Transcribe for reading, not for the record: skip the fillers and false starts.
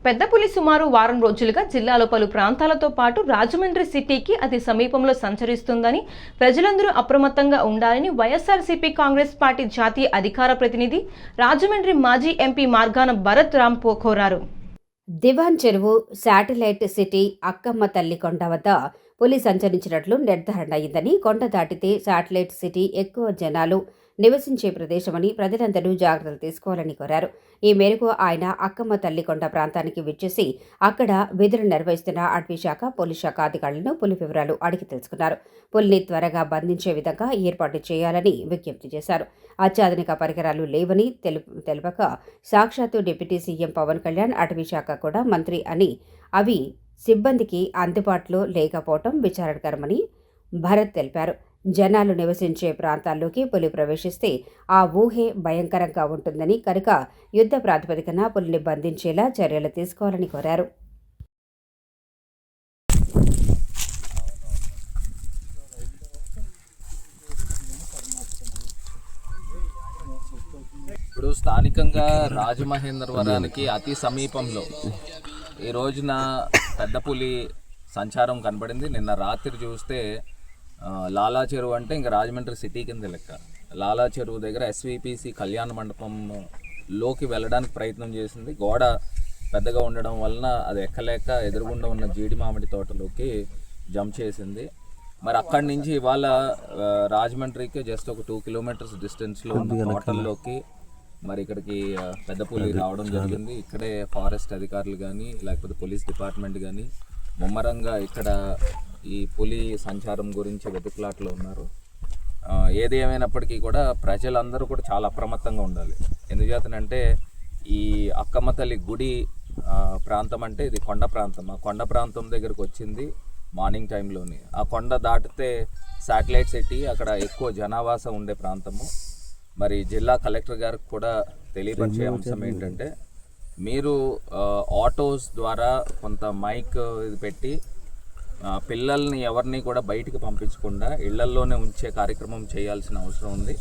పెద్దపులి సుమారు వారం రోజులుగా జిల్లాలో పలు ప్రాంతాలతో పాటు రాజమండ్రి సిటీకి అతి సమీపంలో సంచరిస్తుందని ప్రజలందరూ అప్రమత్తంగా ఉండాలని వైఎస్ఆర్సీపీ కాంగ్రెస్ పార్టీ జాతీయ అధికార ప్రతినిధి రాజమండ్రి మాజీ ఎంపీ మార్గాన భరత్ రామ్ కోరారు. దివాన్ చెరువు శాటిలైట్ సిటీ అక్కమ్మ తల్లి కొండ వద్ద పులి సంచరించినట్లు నిర్ధారణ అయిందని, కొండ దాటితే శాటిలైట్ సిటీ ఎక్కువ జనాలు నివసించే ప్రదేశమని ప్రజలందరూ జాగ్రత్తలు తీసుకోవాలని కోరారు. ఈ మేరకు ఆయన అక్కమ్మ తల్లి కొండ ప్రాంతానికి విచ్చేసి అక్కడ విధులు నిర్వహిస్తున్న అటవీ శాఖ, పోలీస్ శాఖ అధికారులను పులి వివరాలు అడిగి తెలుసుకున్నారు. పులిని త్వరగా బంధించే విధంగా ఏర్పాటు చేయాలని విజ్ఞప్తి చేశారు. అత్యాధునిక పరికరాలు లేవని తెలుపక సాక్షాత్తు డిప్యూటీ సీఎం పవన్ కళ్యాణ్ అటవీ శాఖ కూడా మంత్రి అని అవి సిబ్బందికి అందుబాటులో లేకపోవటం విచారణకరమని భరత్ తెలిపారు. జనాలు నివసించే ప్రాంతాల్లోకి పులి ప్రవేశిస్తే ఆ ఊహే భయంకరంగా ఉంటుందని కనుక యుద్ధ ప్రాతిపదికన పులిని బంధించేలా చర్యలు తీసుకోవాలని కోరారు. ఇప్పుడు స్థానికంగా రాజమహేంద్రవరానికి అతి సమీపంలో ఈ రోజున పెద్ద పులి సంచారం కనబడింది. నిన్న రాత్రి చూస్తే లాలా చెరువు అంటే ఇంకా రాజమండ్రి సిటీ కింద లెక్క. లాలా చెరువు దగ్గర ఎస్విపిసి కళ్యాణ మండపంలోకి వెళ్ళడానికి ప్రయత్నం చేసింది. గోడ పెద్దగా ఉండడం వలన అది ఎక్కలేక ఎదురుగుండా ఉన్న జీడి మామిడి తోటలోకి జంప్ చేసింది. మరి అక్కడి నుంచి ఇవాళ రాజమండ్రికి జస్ట్ ఒక 2 కిలోమీటర్స్ డిస్టెన్స్లో ఉన్న హోటల్లోకి మరి ఇక్కడికి పెద్ద పులి రావడం జరిగింది. ఇక్కడే ఫారెస్ట్ అధికారులు కానీ లేకపోతే పోలీస్ డిపార్ట్మెంట్ కానీ ముమ్మరంగా ఇక్కడ ఈ పులి సంచారం గురించి వెతుకులాట్లో ఉన్నారు. ఏది ఏమైనప్పటికీ కూడా ప్రజలందరూ కూడా చాలా అప్రమత్తంగా ఉండాలి. ఎందుచేతనంటే ఈ అక్కమ్మ తల్లి గుడి ప్రాంతం అంటే ఇది కొండ ప్రాంతం. ఆ కొండ ప్రాంతం దగ్గరకు వచ్చింది మార్నింగ్ టైంలోని. ఆ కొండ దాటితే శాటిలైట్ సిటీ, అక్కడ ఎక్కువ జనావాసం ఉండే ప్రాంతము. మరి జిల్లా కలెక్టర్ గారికి కూడా తెలియపరిచే అంశం ఏంటంటే, మీరు ఆటోస్ ద్వారా కొంత మైక్ ఇది పెట్టి పిల్లల్ని ఎవరిని కూడా బయటికి పంపించకుండా ఇళ్లల్లోనే ఉంచే కార్యక్రమం చేయాల్సిన అవసరం ఉంది.